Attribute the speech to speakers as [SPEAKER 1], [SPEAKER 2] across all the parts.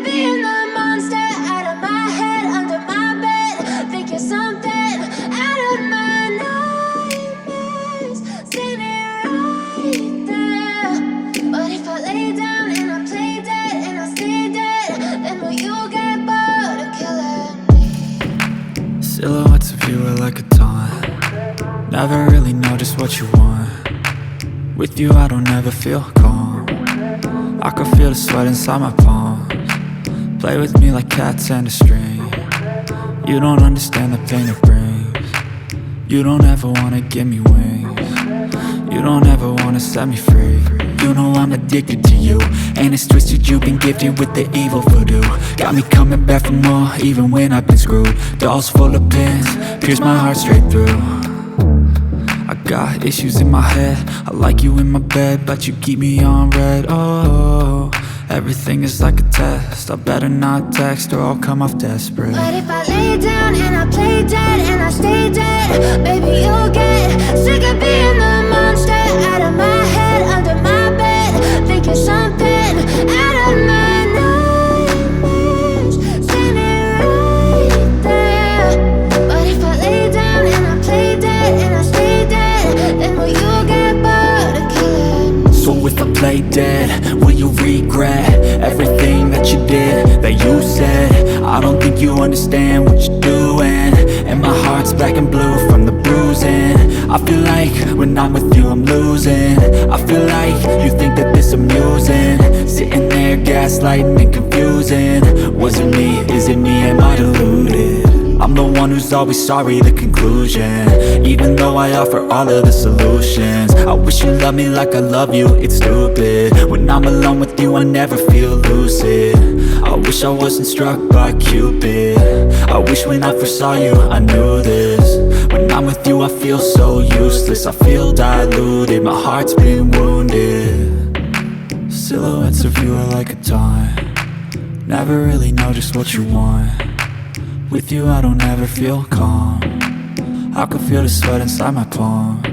[SPEAKER 1] of being the monster out of my head, under my bed, thinking something out of my nightmares, standing right there. But if I lay down and I play dead and I stay dead, then will you get bored of killing me?
[SPEAKER 2] Silhouettes of you are like a taunt. Never really know just what you want. With you I don't ever feel calm. I can feel the sweat inside my palms. Play with me like cats and a string. You don't understand the pain it brings. You don't ever wanna give me wings. You don't ever wanna set me free. You know I'm addicted to you, and it's twisted, you've been gifted with the evil voodoo. Got me coming back for more, even when I've been screwed. Dolls full of pins, pierce my heart straight through. I got issues in my head, I like you in my bed, but you keep me on red. Oh, everything is like a test, I better not text or I'll come off desperate.
[SPEAKER 1] But if I lay down and I play dead and I stay dead, baby you'll get sick of being the monster out of my head, under my bed, thinking something out of my nightmares, standing right there. But if I lay down and I play dead and I stay dead, then will you get bored of killing me?
[SPEAKER 2] So if I play dead, will you regret everything that you did, that you said? I don't think you understand what you're doing, and my heart's black and blue from the bruising. I feel like when I'm with you I'm losing. I feel like you think that this amusing, sitting there gaslighting and confusing. Was it me? Is it me? Am I deluded? I'm the one who's always sorry, the conclusion, even though I offer all of the solutions. I wish you loved me like I love you, it's stupid. When I'm alone with you I never feel lucid. I wish I wasn't struck by Cupid. I wish when I first saw you I knew this. When I'm with you I feel so useless, I feel diluted, my heart's been wounded. Silhouettes of you are like a taunt. Never really know just what you want. With you I don't ever feel calm. I can feel the sweat inside my palms.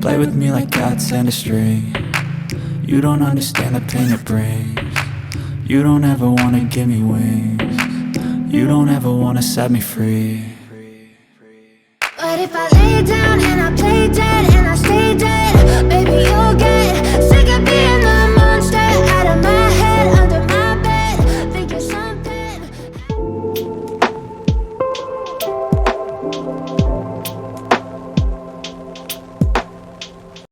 [SPEAKER 2] Play with me like cats and a string. You don't understand the pain it brings. You don't ever wanna give me wings. You don't ever wanna set me free.
[SPEAKER 1] But if I lay down and I play dead and I stay dead, baby you'll get sick of being the monster out of my head, under my bed, thinking something.